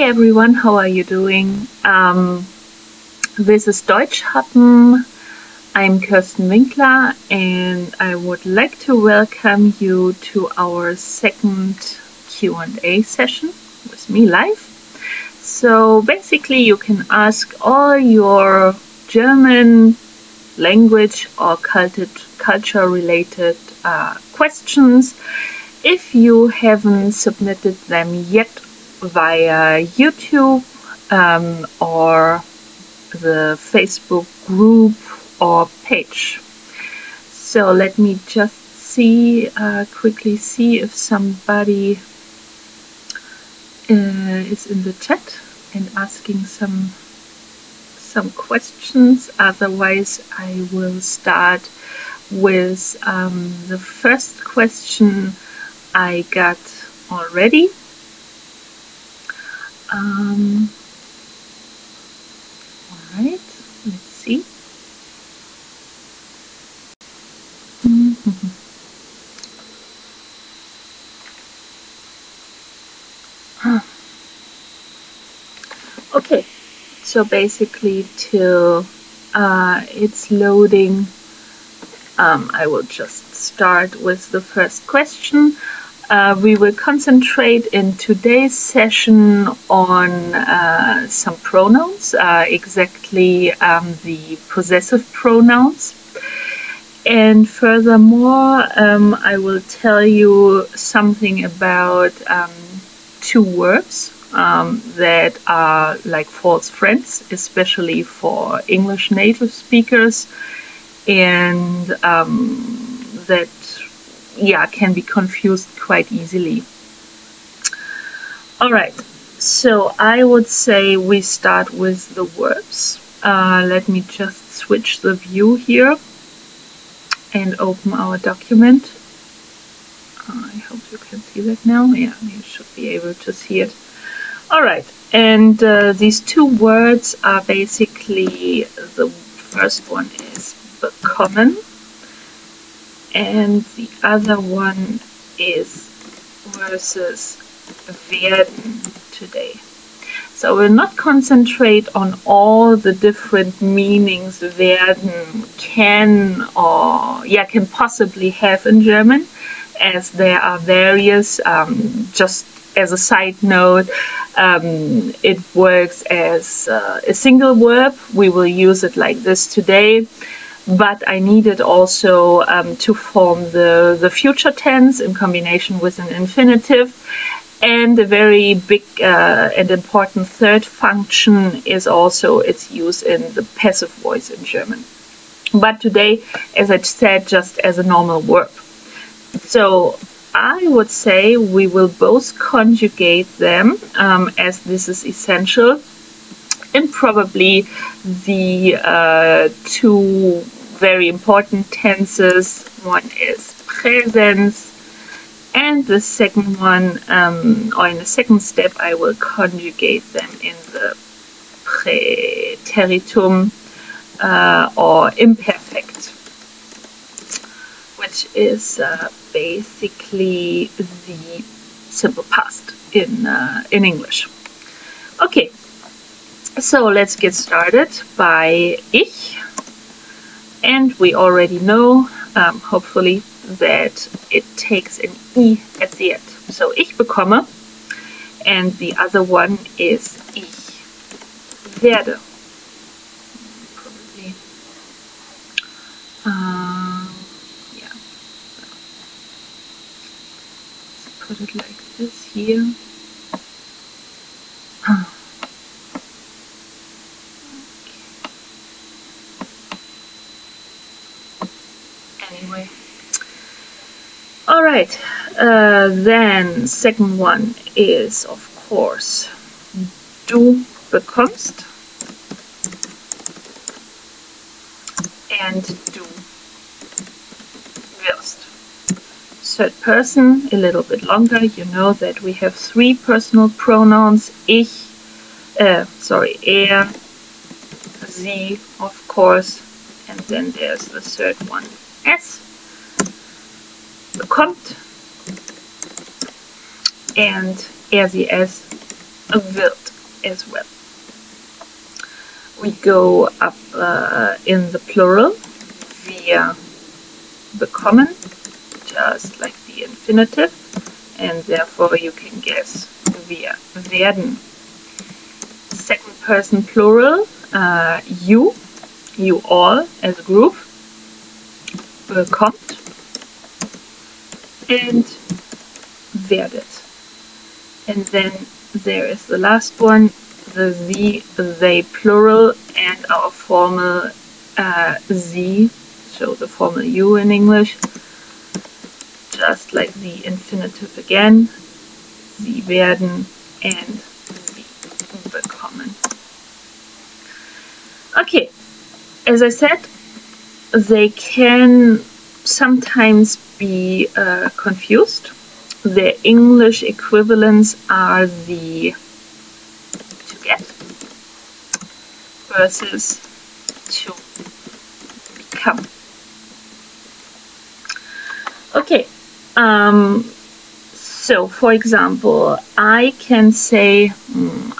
everyone, how are you doing? This is Deutsch happen. I'm Kirsten Winkler and I would like to welcome you to our second Q&A session with me live. So basically you can ask all your German language or culture related questions if you haven't submitted them yet via YouTube or the Facebook group or page. So let me just quickly see if somebody is in the chat and asking some questions. Otherwise I will start with the first question I got already. Alright, let's see. Okay, so basically till it's loading, I will just start with the first question. We will concentrate in today's session on some pronouns, exactly the possessive pronouns. And furthermore, I will tell you something about two verbs that are like false friends, especially for English native speakers, and that can be confused quite easily. Alright, so I would say we start with the verbs. Let me just switch the view here and open our document. I hope you can see that now. Yeah, you should be able to see it. Alright, and these two words are basically, the first one is bekommen and the other one is versus werden today. So we'll not concentrate on all the different meanings werden can possibly have in German, as there are various. Just as a side note, it works as a single verb. We will use it like this today. But I needed also to form the future tense in combination with an infinitive. And a very big and important third function is also its use in the passive voice in German. But today, as I said, just as a normal verb. So I would say we will both conjugate them as this is essential. And probably the two very important tenses. One is presens, and the second one, or in the second step, I will conjugate them in the Präteritum or imperfect, which is basically the simple past in English. Okay. So let's get started by ich, and we already know, hopefully, that it takes an I at the end. So ich bekomme, and the other one is ich werde. Probably, let's put it like this here. Anyway, all right. Then second one is of course du bekommst and du wirst. Third person, a little bit longer. You know that we have three personal pronouns: er, sie, of course, and then there's the third one, es. Bekommt and er, sie, es wird. as well. We go up in the plural. Wir bekommen, just like the infinitive, and therefore you can guess wir werden. Second person plural, you all as a group, bekommt, and werdet. And then there is the last one, the sie, they plural, and our formal sie, so the formal you in English, just like the infinitive again, sie werden and sie bekommen. Okay, as I said, they can sometimes be confused. The English equivalents are the to get versus to become. Okay, so for example, I can say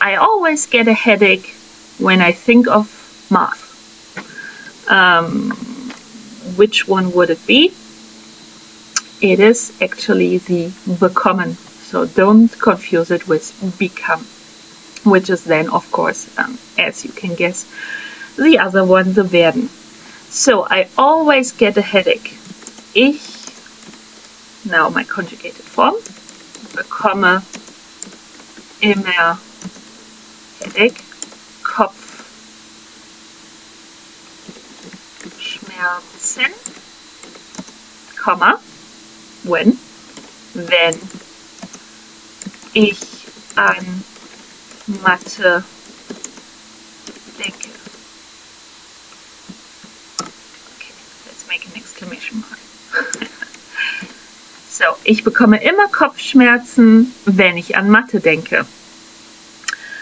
I always get a headache when I think of math. Which one would it be? It is actually the bekommen, so don't confuse it with become, which is then of course, as you can guess, the other one, the werden. So I always get a headache. Ich, now my conjugated form, bekomme immer Headache, Kopfschmerzen, Komma, wenn ich an Mathe denke. Okay, let's make an exclamation mark. So, ich bekomme immer Kopfschmerzen, wenn ich an Mathe denke.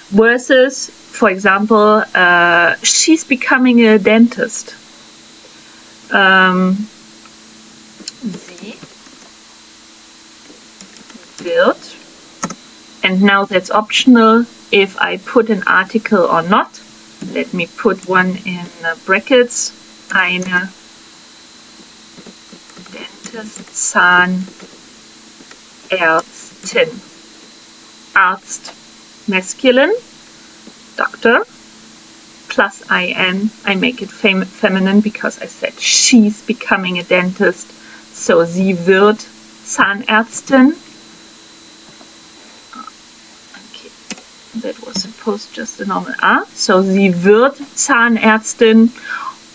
Versus, for example, she's becoming a dentist. Sie wird, and now that's optional if I put an article or not. Let me put one in brackets. Eine Dentist, Zahnärztin. Arzt, masculine, doctor, plus IN. I make it feminine because I said she's becoming a dentist. So sie wird Zahnärztin. Okay, that was supposed just a normal A. So sie wird Zahnärztin.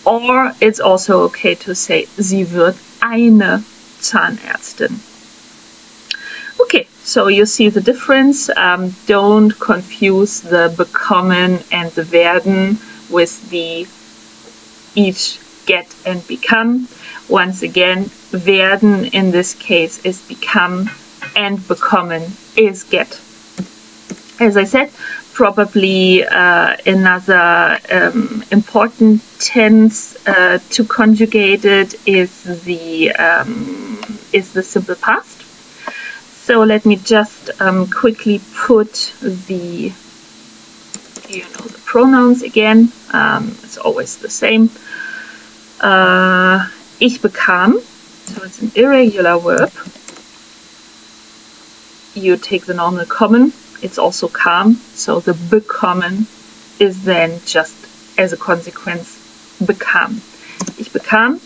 Or it's also okay to say sie wird eine Zahnärztin. Okay, so you see the difference. Don't confuse the bekommen and the werden with the each get and become. Once again, werden in this case is become and bekommen is get. As I said, probably another important tense to conjugate it is the simple past. So let me just quickly put the the pronouns again. It's always the same. Ich bekam, so it's an irregular verb. You take the normal common, it's also kam, so the bekommen is then just as a consequence bekam. Ich bekam.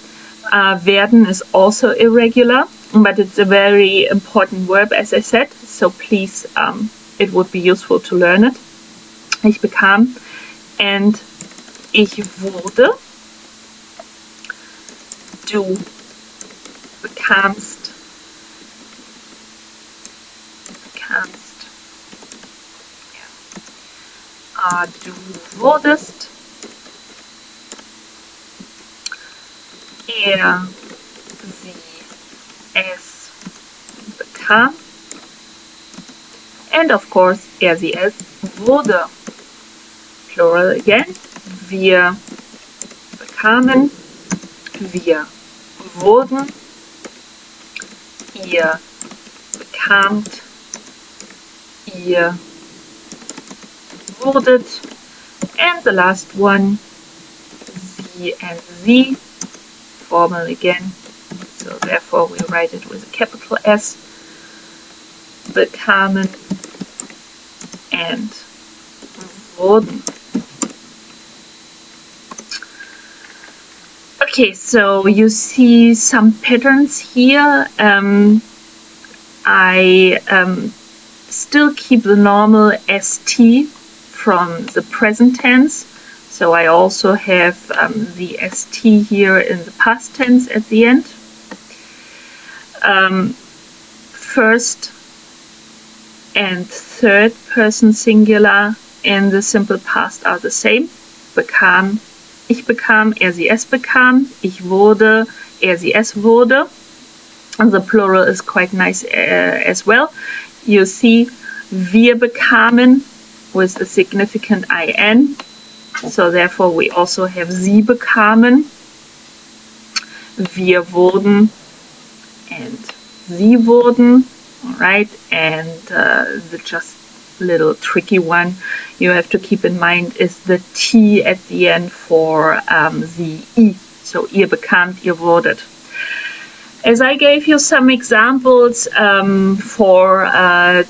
Werden is also irregular, but it's a very important verb, as I said, so please, it would be useful to learn it. Ich bekam and ich wurde. Du bekamst. Ja. Du wurdest. Er, sie, es bekam. And of course, er, sie, es wurde. Plural again. Wir bekamen. Wir wurden. Ihr bekamt. Ihr wurdet. And the last one, sie and sie, formal again. So therefore we write it with a capital S. Bekamen and wurden. Okay, so you see some patterns here. I still keep the normal ST from the present tense. So I also have the ST here in the past tense at the end. First and third person singular in the simple past are the same. Bekam, ich bekam, er sie es bekam, ich wurde, er sie es wurde. And the plural is quite nice as well. You see, wir bekamen with a significant IN. So therefore we also have sie bekamen, wir wurden, and sie wurden. Alright, and the just little tricky one you have to keep in mind is the T at the end for the I. So ihr bekamt, ihr wurdet. As I gave you some examples for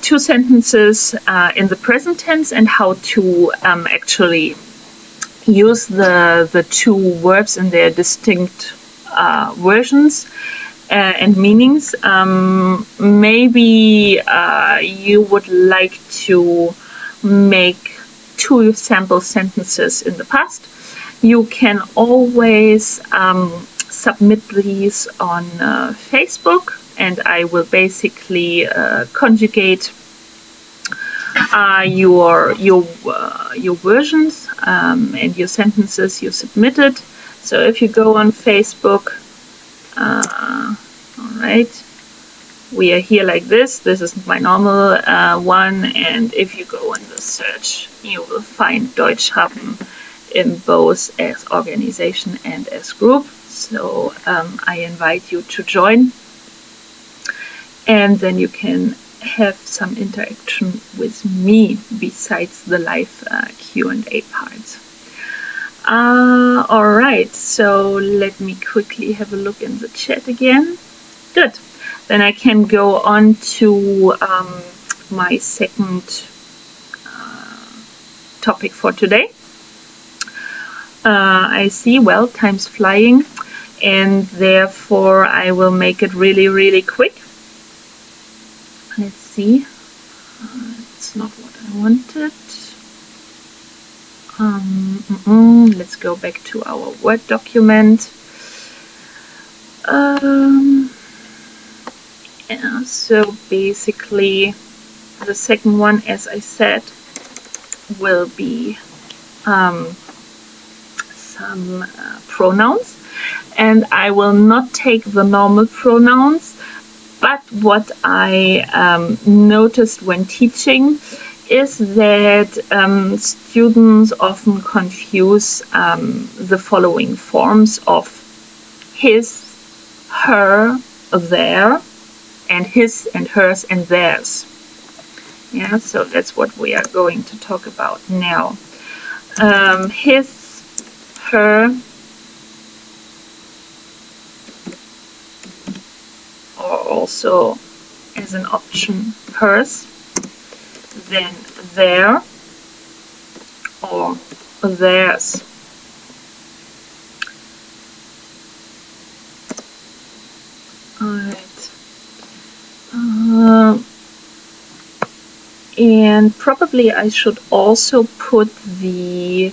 2 sentences in the present tense and how to actually use the 2 verbs in their distinct versions and meanings, maybe you would like to make 2 sample sentences in the past. You can always submit these on Facebook, and I will basically conjugate your versions and your sentences you submitted. So if you go on Facebook, alright, we are here like this. This is my normal one, and if you go in the search, you will find Deutsch haben in both as organization and as group. So I invite you to join, and then you can have some interaction with me besides the live Q&A parts. Alright, so let me quickly have a look in the chat again. Good. Then I can go on to my second topic for today. I see, well, time's flying, and therefore I will make it really, really quick. Let's see. It's not what I wanted. Let's go back to our Word document. Yeah, so basically the second one, as I said, will be some pronouns, and I will not take the normal pronouns, but what I noticed when teaching is that students often confuse the following forms of his, her, their, and his and hers and theirs. Yeah, so that's what we are going to talk about now. His, her, or also as an option hers, then their or theirs. Alright. And probably I should also put the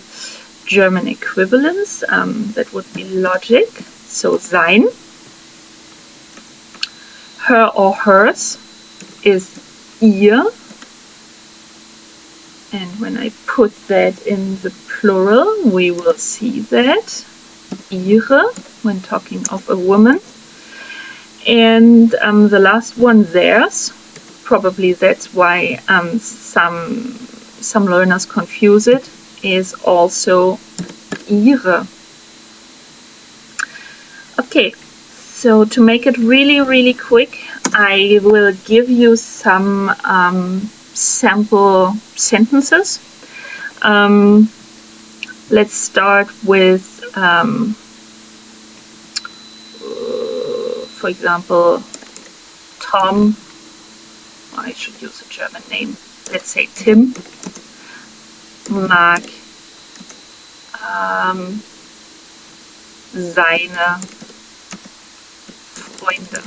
German equivalents. That would be logic. So sein. Her or hers is ihr. And when I put that in the plural, we will see that. Ihre, when talking of a woman. And the last one, theirs. Probably that's why some learners confuse it, is also ihre. Okay, so to make it really, really quick, I will give you some sample sentences. Let's start with, for example, Tom. I should use a German name. Let's say Tim mag seine Freunde.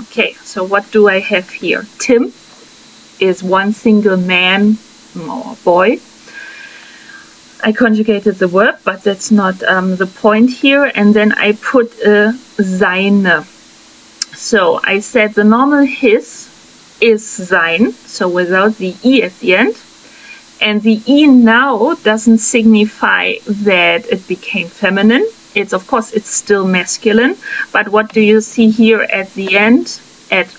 Okay, so what do I have here? Tim is one single man or boy. I conjugated the verb, but that's not the point here. And then I put a seine. So I said the normal his is sein, so without the e at the end. And the e now doesn't signify that it became feminine. Of course, it's still masculine. But what do you see here at the end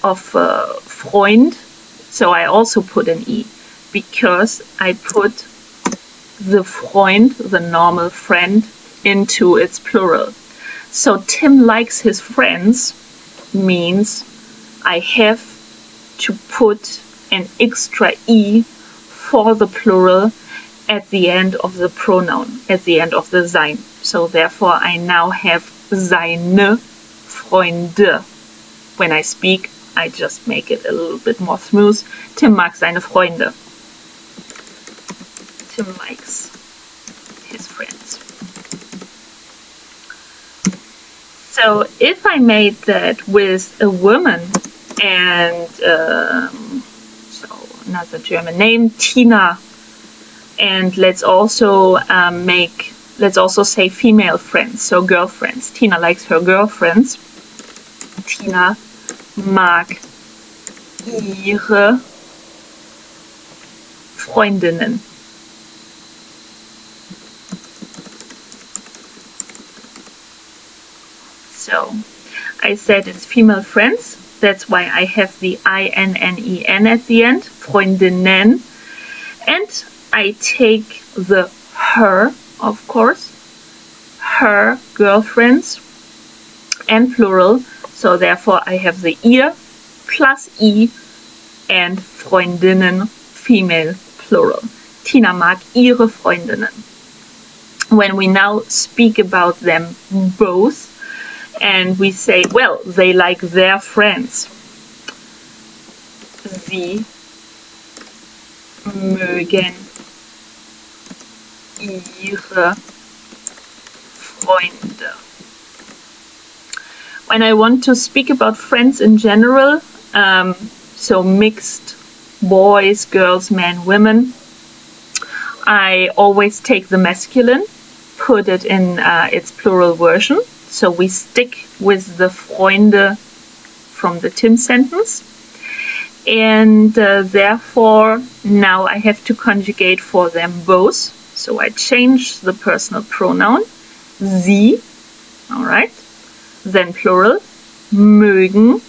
of Freund? So I also put an e because I put the Freund, the normal friend, into its plural. So Tim likes his friends means I have to put an extra e for the plural at the end of the pronoun, at the end of the sein. So therefore I now have seine Freunde. When I speak, I just make it a little bit more smooth. Tim mag seine Freunde. Tim likes his friends. So if I made that with a woman and so another German name, Tina, and let's also say female friends, so girlfriends. Tina likes her girlfriends. Tina mag ihre Freundinnen. So I said it's female friends. That's why I have the I-N-N-E-N at the end, Freundinnen. And I take the her, of course, her girlfriends, and plural. So therefore I have the ihr plus e and Freundinnen, female, plural. Tina mag ihre Freundinnen. When we now speak about them both, and we say, well, they like their friends. Sie mögen ihre Freunde. When I want to speak about friends in general, so mixed boys, girls, men, women, I always take the masculine, put it in its plural version. So we stick with the Freunde from the Tim sentence. And therefore, now I have to conjugate for them both. So I change the personal pronoun, sie, all right, then plural, mögen.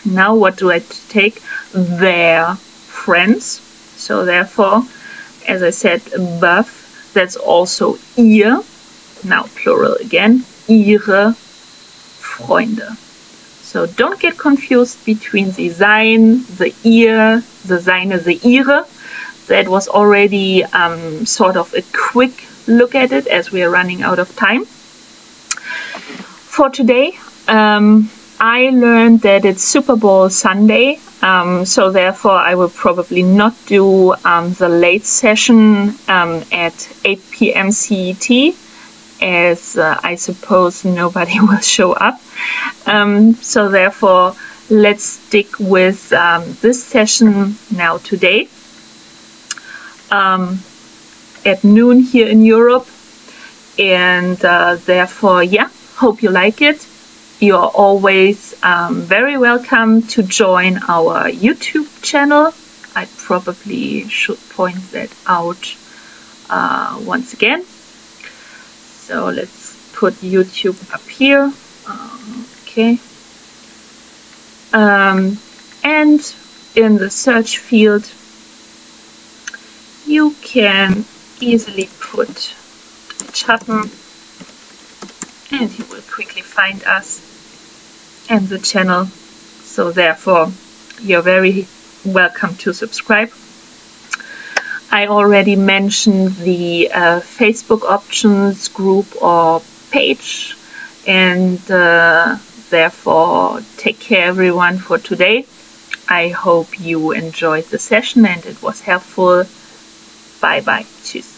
Now what do I take? Their friends. So therefore, as I said above, that's also ihr. Now plural again, ihre Freunde. So don't get confused between the sein, the ihr, the seine, the ihre. That was already sort of a quick look at it as we are running out of time. For today, I learned that it's Super Bowl Sunday, so therefore I will probably not do the late session at 8 p.m. CET, as I suppose nobody will show up. So therefore, let's stick with this session now today at noon here in Europe. And therefore, yeah, hope you like it. You are always very welcome to join our YouTube channel. I probably should point that out once again. So let's put YouTube up here. Okay. And in the search field, you can easily put Schatten, and you will quickly find us and the channel. So therefore, you're very welcome to subscribe. I already mentioned the Facebook options group or page, and therefore take care everyone for today. I hope you enjoyed the session and it was helpful. Bye bye. Tschüss.